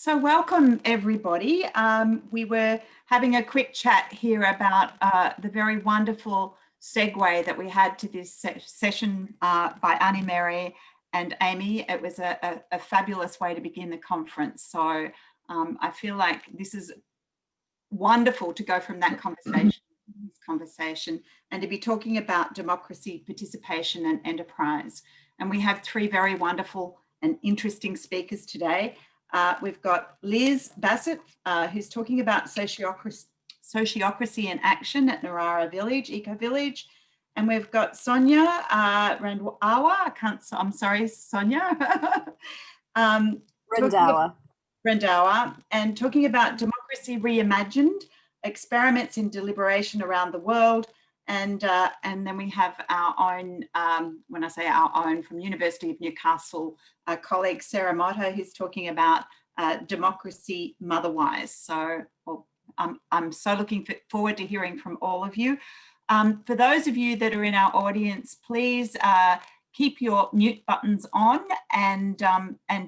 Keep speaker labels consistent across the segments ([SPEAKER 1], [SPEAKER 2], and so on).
[SPEAKER 1] So welcome everybody. We were having a quick chat here about the very wonderful segue that we had to this session by Annie-Mary and Amy. It was a fabulous way to begin the conference. So I feel like this is wonderful to go from that conversation and to be talking about democracy, participation and enterprise. And we have three very wonderful and interesting speakers today. We've got Lizz Basset, who's talking about sociocracy in action at Narara Eco Village. And we've got Sonia Randhawa, I'm sorry, Sonia. Randhawa, and talking about democracy reimagined, experiments in deliberation around the world. And then we have our own, when I say our own, from University of Newcastle, our colleague Sarah Motto, who's talking about democracy motherwise. So I'm so looking forward to hearing from all of you. For those of you that are in our audience, please keep your mute buttons on and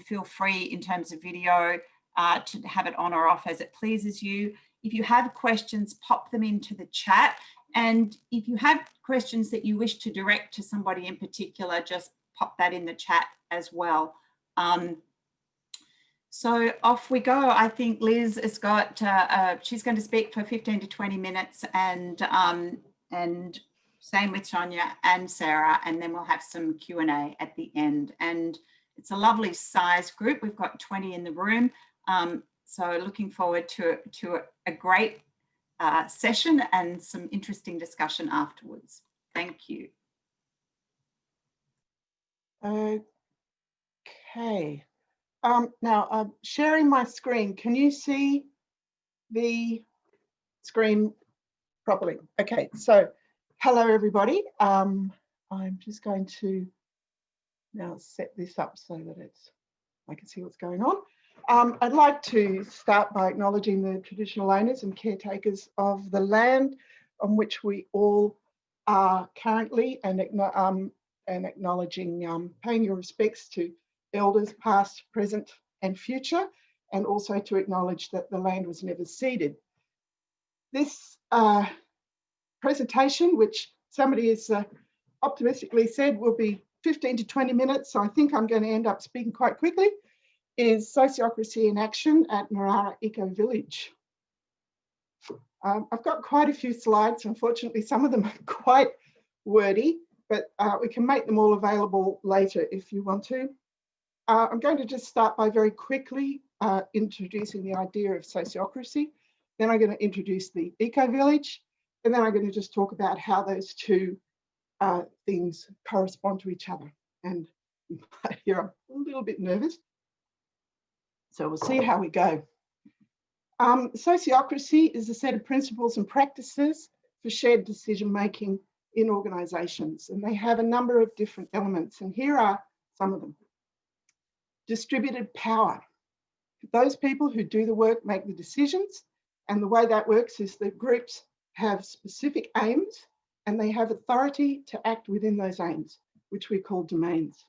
[SPEAKER 1] feel free in terms of video to have it on or off as it pleases you. If you have questions, pop them into the chat. And if you have questions that you wish to direct to somebody in particular, just pop that in the chat as well. So off we go. I think Lizz has got, she's going to speak for 15 to 20 minutes and same with Sonia and Sarah, and then we'll have some Q&A at the end. And it's a lovely size group. We've got 20 in the room. So looking forward to a great session and some interesting discussion afterwards. Thank you.
[SPEAKER 2] Okay. Now I'm sharing my screen. Can you see the screen properly? Okay, so hello everybody. I'm just going to now set this up so that I can see what's going on. I'd like to start by acknowledging the traditional owners and caretakers of the land on which we all are currently, and acknowledging, paying your respects to elders past, present and future, and also to acknowledge that the land was never ceded. This presentation, which somebody has optimistically said will be 15 to 20 minutes, so I think I'm going to end up speaking quite quickly, is Sociocracy in Action at Narara Eco Village. I've got quite a few slides. Unfortunately, some of them are quite wordy, but we can make them all available later if you want to. I'm going to just start by very quickly introducing the idea of sociocracy. Then I'm going to introduce the Eco Village, and then I'm going to just talk about how those two things correspond to each other. And here I'm a little bit nervous. So we'll see how we go. Sociocracy is a set of principles and practices for shared decision-making in organisations, and they have a number of different elements, and here are some of them. Distributed power. Those people who do the work make the decisions, and the way that works is that groups have specific aims and they have authority to act within those aims, which we call domains.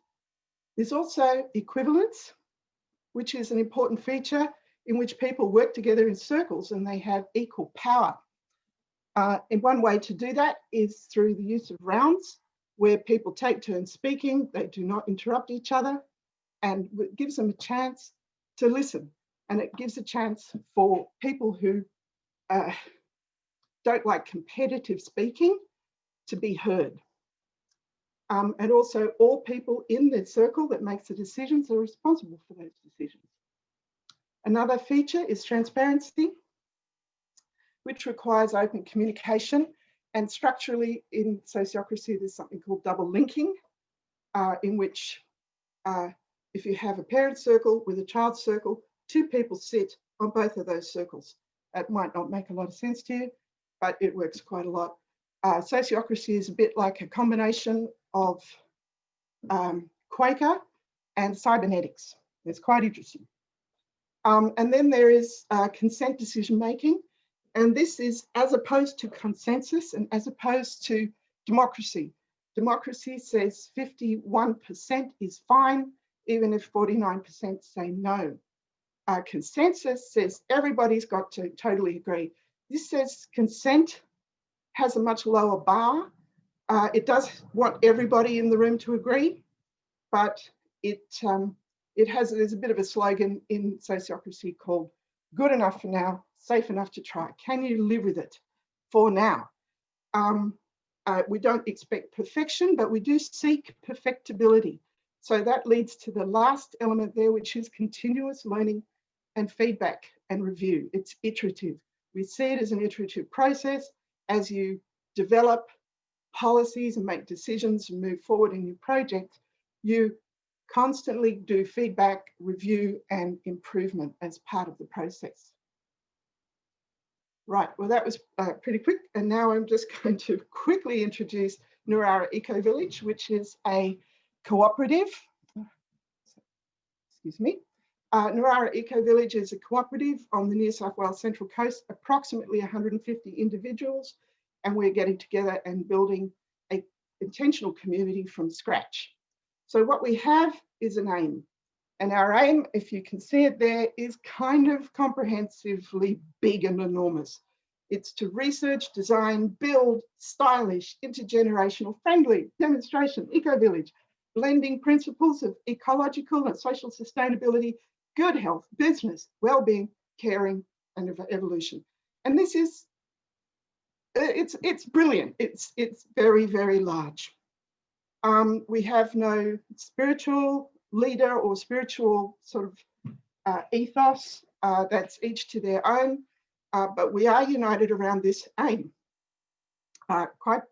[SPEAKER 2] There's also equivalence, which is an important feature in which people work together in circles and they have equal power. And one way to do that is through the use of rounds, where people take turns speaking, they do not interrupt each other, and it gives them a chance to listen. And it gives a chance for people who don't like competitive speaking to be heard. And also all people in the circle that makes the decisions are responsible for those decisions. Another feature is transparency, which requires open communication. And structurally in sociocracy, there's something called double linking, in which if you have a parent circle with a child circle, two people sit on both of those circles. That might not make a lot of sense to you, but it works quite a lot. Sociocracy is a bit like a combination of Quaker and cybernetics. It's quite interesting. And then there is consent decision making. And this is as opposed to consensus and as opposed to democracy. Democracy says 51% is fine, even if 49% say no. Consensus says everybody's got to totally agree. This says consent has a much lower bar. It does want everybody in the room to agree, but there's a bit of a slogan in Sociocracy called good enough for now, safe enough to try. Can you live with it for now? We don't expect perfection, but we do seek perfectibility. So that leads to the last element there, which is continuous learning and feedback and review. It's iterative. We see it as an iterative process. As you develop policies and make decisions and move forward in your project, you constantly do feedback, review, and improvement as part of the process. Right, well, that was pretty quick. And now I'm just going to quickly introduce Narara Eco Village, which is a cooperative. Excuse me. Narara Eco Village is a cooperative on the New South Wales Central Coast, approximately 150 individuals, and we're getting together and building an intentional community from scratch. So what we have is an aim. And our aim, if you can see it there, is kind of comprehensively big and enormous. It's to research, design, build stylish, intergenerational, friendly demonstration eco-village, blending principles of ecological and social sustainability, good health, business, well-being, caring, and evolution. And this is, it's brilliant. It's very, very large. We have no spiritual leader or spiritual sort of ethos. That's each to their own, but we are united around this aim, quite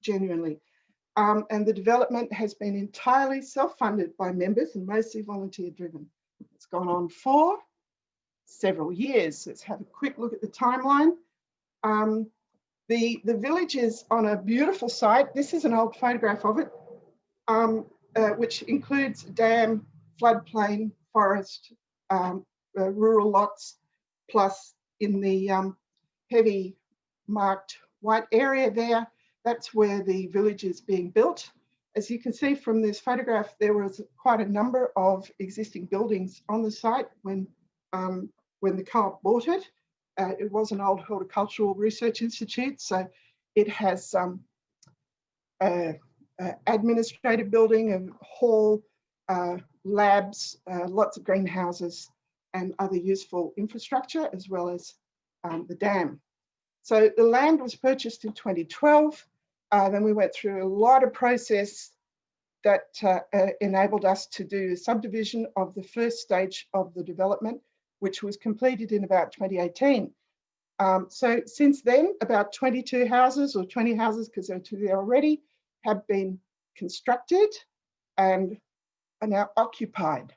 [SPEAKER 2] genuinely. And the development has been entirely self-funded by members and mostly volunteer-driven. It's gone on for several years. Let's have a quick look at the timeline. The village is on a beautiful site. This is an old photograph of it, which includes a dam, floodplain, forest, rural lots, plus in the heavy marked white area there, that's where the village is being built. As you can see from this photograph, there was quite a number of existing buildings on the site when the co-op bought it. It was an old horticultural research institute, so it has administrative building and hall, labs, lots of greenhouses and other useful infrastructure, as well as the dam. So the land was purchased in 2012. Then we went through a lot of process that enabled us to do subdivision of the first stage of the development, which was completed in about 2018. So since then, about 22 houses, or 20 houses, because there are 2 there already, have been constructed and are now occupied.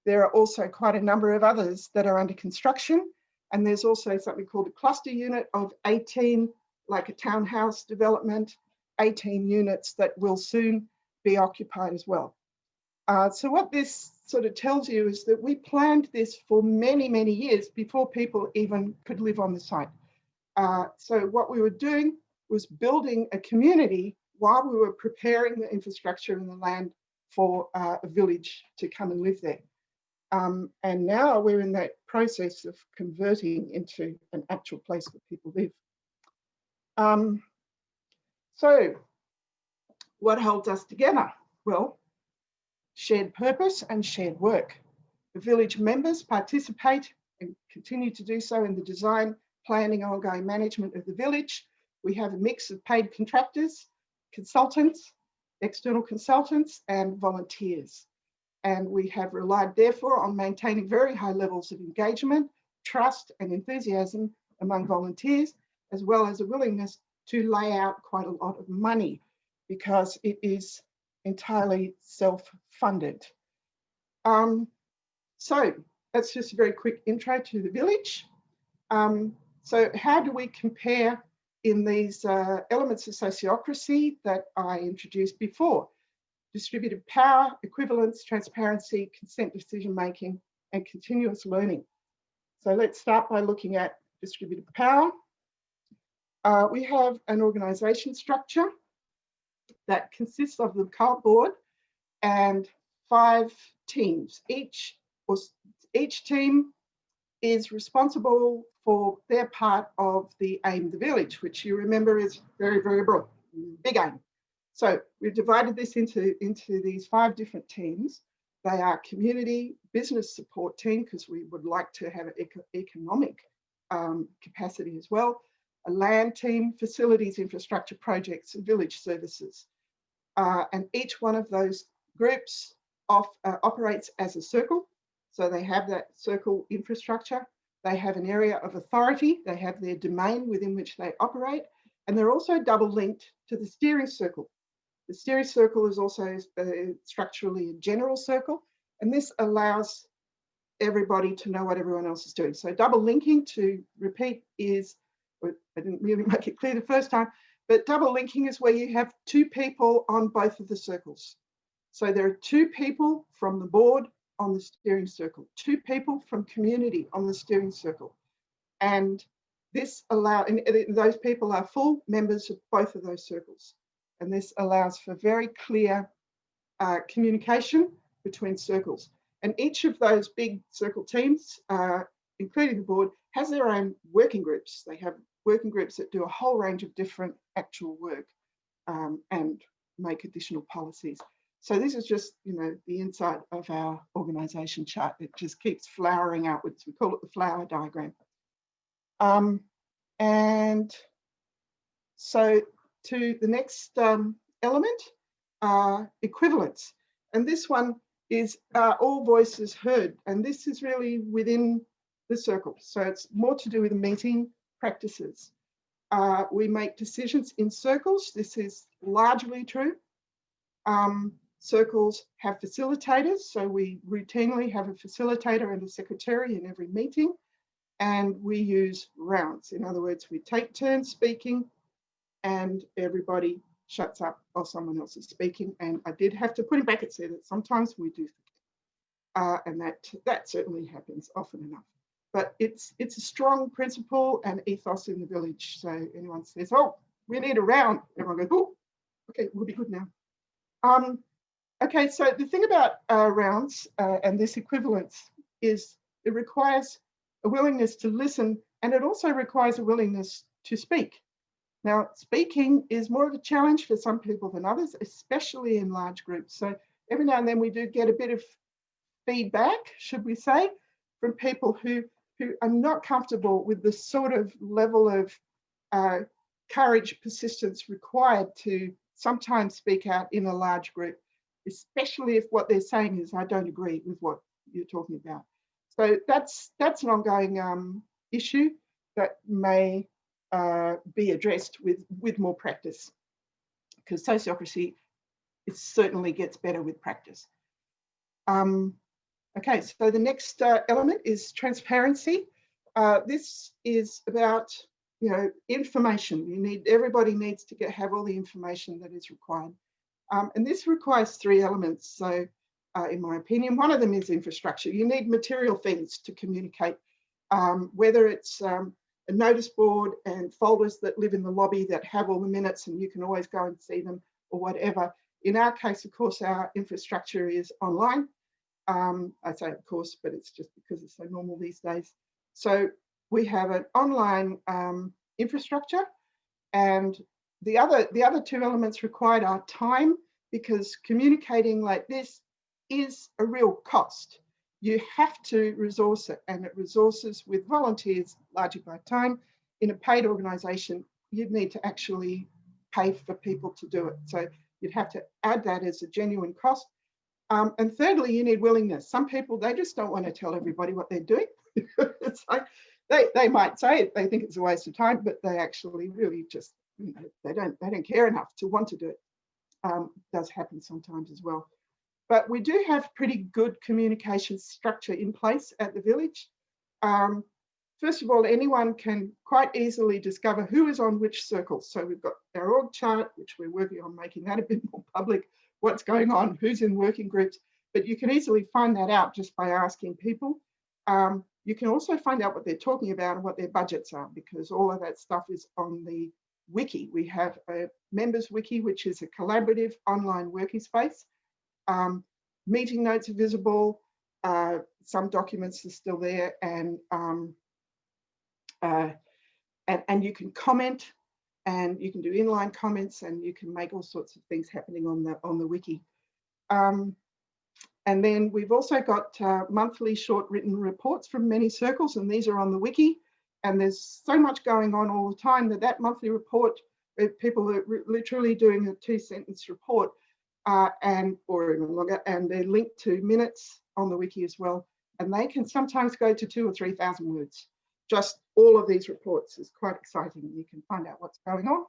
[SPEAKER 2] There are also quite a number of others that are under construction, and there's also something called a cluster unit of 18, like a townhouse development, 18 units that will soon be occupied as well. So what this sort of tells you is that we planned this for many, many years before people even could live on the site. So what we were doing was building a community while we were preparing the infrastructure and the land for a village to come and live there. And now we're in that process of converting into an actual place where people live. So what holds us together? Well, shared purpose and shared work. The village members participate and continue to do so in the design, planning, and ongoing management of the village. We have a mix of paid contractors, consultants, external consultants, and volunteers. And we have relied, therefore, on maintaining very high levels of engagement, trust, and enthusiasm among volunteers, as well as a willingness to lay out quite a lot of money, because it is entirely self-funded. So that's just a very quick intro to the village. So how do we compare in these elements of sociocracy that I introduced before? Distributed power, equivalence, transparency, consent decision-making, and continuous learning. So let's start by looking at distributed power. We have an organisation structure that consists of the co-op board and 5 teams. Each team is responsible for their part of the aim of the village, which you remember is very, very broad, big aim. So we've divided this into these 5 different teams. They are community business support team, because we would like to have an economic capacity as well, a land team, facilities, infrastructure projects, and village services. And each one of those groups operates as a circle. So they have that circle infrastructure. They have an area of authority. They have their domain within which they operate. And they're also double linked to the steering circle. The steering circle is also structurally a general circle. And this allows everybody to know what everyone else is doing. So double linking, to repeat, is, I didn't really make it clear the first time, but double linking is where you have 2 people on both of the circles. So there are 2 people from the board on the steering circle, 2 people from community on the steering circle. And this allows, and those people are full members of both of those circles. And this allows for very clear communication between circles. And each of those big circle teams, including the board, has their own working groups. They have working groups that do a whole range of different actual work and make additional policies. So this is just, you know, the inside of our organisation chart. It just keeps flowering outwards. We call it the flower diagram. And so to the next element, equivalence. And this one is all voices heard. And this is really within the circle. So it's more to do with the meeting practices. We make decisions in circles. This is largely true. Circles have facilitators. So we routinely have a facilitator and a secretary in every meeting. And we use rounds. In other words, we take turns speaking and everybody shuts up while someone else is speaking. And I did have to put in brackets there that sometimes we do forget. And that certainly happens often enough. But it's a strong principle and ethos in the village. So anyone says, oh, we need a round, everyone goes, oh, okay, we'll be good now. Okay, so the thing about rounds and this equivalence is it requires a willingness to listen, and it also requires a willingness to speak. Now, speaking is more of a challenge for some people than others, especially in large groups. So every now and then we do get a bit of feedback, should we say, from people who are not comfortable with the sort of level of courage, persistence required to sometimes speak out in a large group, especially if what they're saying is, I don't agree with what you're talking about. So that's an ongoing issue that may be addressed with more practice, because sociocracy, it certainly gets better with practice. Okay, so the next element is transparency. This is about, you know, information. Everybody needs to have all the information that is required. And this requires 3 elements. So in my opinion, one of them is infrastructure. You need material things to communicate, whether it's a notice board and folders that live in the lobby that have all the minutes and you can always go and see them, or whatever. In our case, of course, our infrastructure is online. I say of course, but it's just because it's so normal these days. So we have an online infrastructure, and the other 2 elements required are time, because communicating like this is a real cost. You have to resource it, and it resources with volunteers, largely by time. In a paid organisation, you'd need to actually pay for people to do it. So you'd have to add that as a genuine cost. And thirdly, you need willingness. Some people, they just don't want to tell everybody what they're doing. It's like they might say it, they think it's a waste of time, but they actually really just, you know, they don't care enough to want to do it. Does happen sometimes as well. But we do have pretty good communication structure in place at the village. First of all, anyone can quite easily discover who is on which circle. So we've got our org chart, which we're working on making that a bit more public, what's going on, who's in working groups, but you can easily find that out just by asking people. You can also find out what they're talking about and what their budgets are, because all of that stuff is on the wiki. We have a members wiki, which is a collaborative online working space. Meeting notes are visible, some documents are still there, and you can comment, and you can do inline comments, and you can make all sorts of things happening on the wiki. And then we've also got monthly short written reports from many circles, and these are on the wiki. And there's so much going on all the time that monthly report, people are literally doing a 2-sentence report, or even longer, and they're linked to minutes on the wiki as well. And they can sometimes go to 2,000 or 3,000 words. Just all of these reports is quite exciting. You can find out what's going on.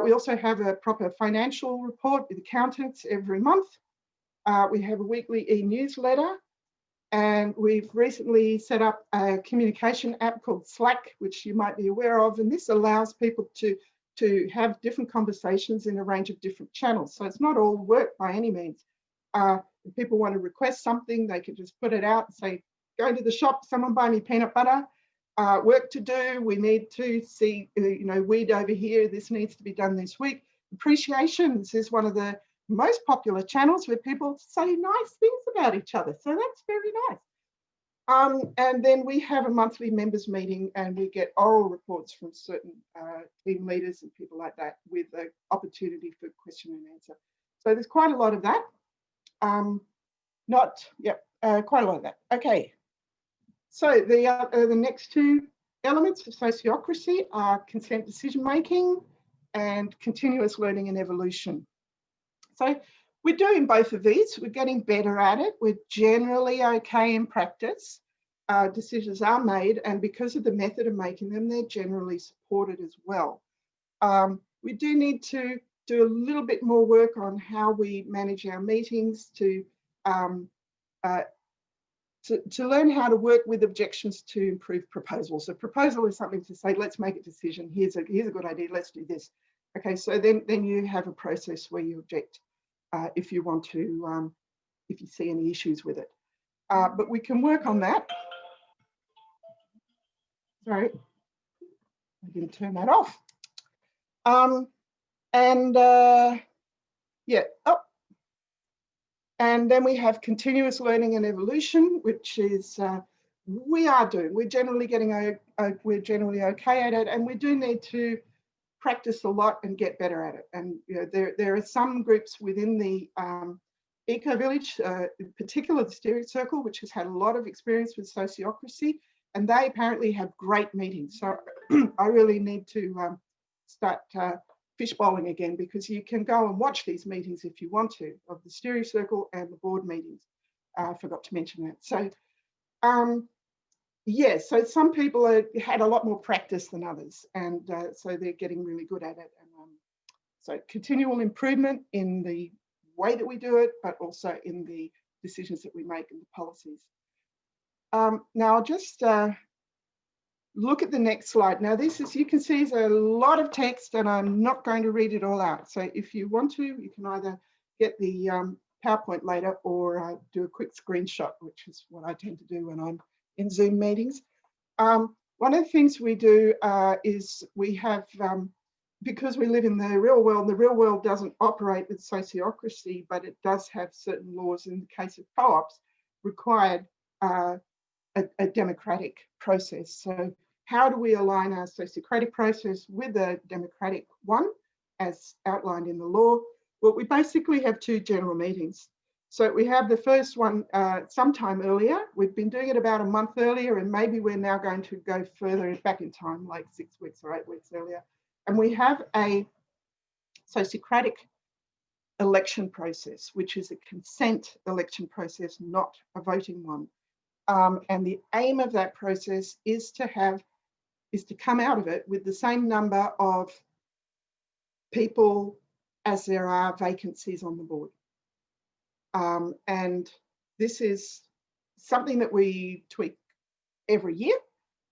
[SPEAKER 2] We also have a proper financial report with accountants every month. We have a weekly e-newsletter, and we've recently set up a communication app called Slack, which you might be aware of, and this allows people to have different conversations in a range of different channels. So it's not all work by any means. If people want to request something, they can just put it out and say, go to the shop, someone buy me peanut butter, work to do, we need to see, weed over here, this needs to be done this week. Appreciations is one of the most popular channels where people say nice things about each other. So that's very nice. And then we have a monthly members meeting, and we get oral reports from certain team leaders and people like that with an opportunity for question and answer. So there's quite a lot of that. Quite a lot of that. Okay. So the next two elements of sociocracy are consent decision making and continuous learning and evolution. So we're doing both of these. We're getting better at it. We're generally okay in practice. Decisions are made, and because of the method of making them, they're generally supported as well. We do need to do a little bit more work on how we manage our meetings to learn how to work with objections to improve proposals. A proposal is something to say, let's make a decision. Here's a good idea. Let's do this. Okay, so then you have a process where you object if you want to, if you see any issues with it. But we can work on that. Sorry, I didn't turn that off. And then we have continuous learning and evolution, which is we're generally we're generally okay at it, and we do need to practice a lot and get better at it. And there are some groups within the Eco Village, in particular the Steering Circle, which has had a lot of experience with sociocracy, and they apparently have great meetings. So I really need to start fishbowling again, because you can go and watch these meetings if you want to, of the Steering Circle and the board meetings. I forgot to mention that. So so some people had a lot more practice than others, and so they're getting really good at it. And so continual improvement in the way that we do it, but also in the decisions that we make and the policies. Now I'll just look at the next slide. Now this is, you can see, is a lot of text, and I'm not going to read it all out. So if you want to, you can either get the PowerPoint later or do a quick screenshot, which is what I tend to do when I'm in Zoom meetings. One of the things we do is we have, because we live in the real world doesn't operate with sociocracy, but it does have certain laws in the case of co-ops required a democratic process. So how do we align our sociocratic process with a democratic one as outlined in the law? Well, we basically have two general meetings. So we have the first one sometime earlier. We've been doing it about a month earlier, and maybe we're now going to go further back in time, like 6 weeks or 8 weeks earlier. And we have a sociocratic election process, which is a consent election process, not a voting one. And the aim of that process is to come out of it with the same number of people as there are vacancies on the board. And this is something that we tweak every year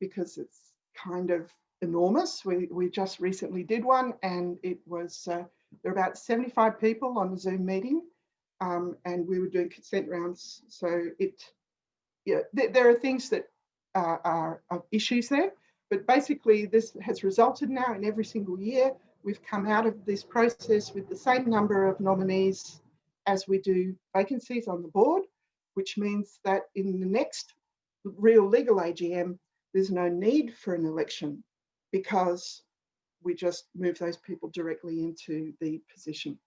[SPEAKER 2] because it's kind of enormous. We just recently did one, and it was, there were about 75 people on the Zoom meeting, and we were doing consent rounds. So there are things that are issues there, but basically this has resulted now in every single year we've come out of this process with the same number of nominees as we do vacancies on the board. which means that in the next real legal AGM, there's no need for an election because we just move those people directly into the position.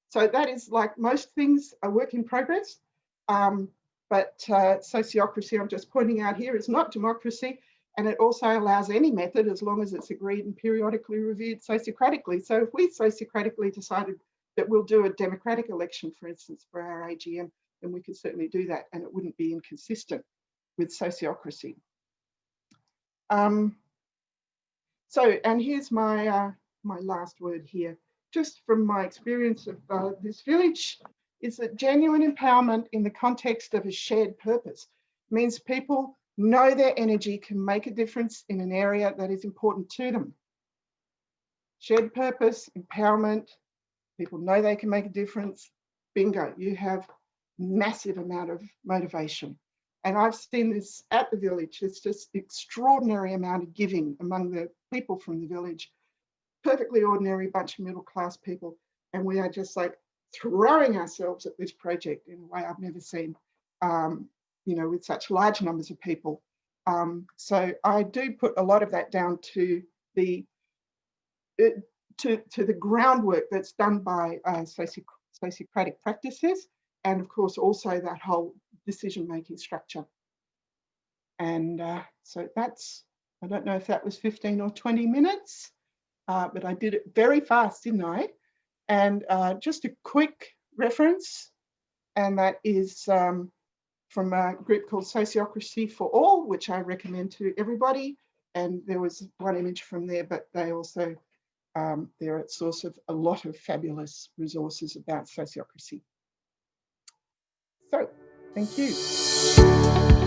[SPEAKER 2] So that is, like most things, a work in progress. But sociocracy, I'm just pointing out here, is not democracy, and it also allows any method as long as it's agreed and periodically reviewed sociocratically. So if we sociocratically decided that we'll do a democratic election, for instance, for our AGM, then we could certainly do that, and it wouldn't be inconsistent with sociocracy. So, and here's my my last word here. Just from my experience of this village, is that genuine empowerment in the context of a shared purpose means people know their energy can make a difference in an area that is important to them. Shared purpose, empowerment, people know they can make a difference. Bingo, you have massive amount of motivation. And I've seen this at the village. It's just extraordinary amount of giving among the people from the village. Perfectly ordinary bunch of middle-class people. And we are just like throwing ourselves at this project in a way I've never seen, you know, with such large numbers of people. So I do put a lot of that down to the groundwork that's done by sociocratic practices, and of course also that whole decision-making structure. And so that's, I don't know if that was 15 or 20 minutes, but I did it very fast, didn't I? And just a quick reference, and that is from a group called Sociocracy for All, which I recommend to everybody. And there was one image from there, but they also, they're a source of a lot of fabulous resources about sociocracy. So, thank you.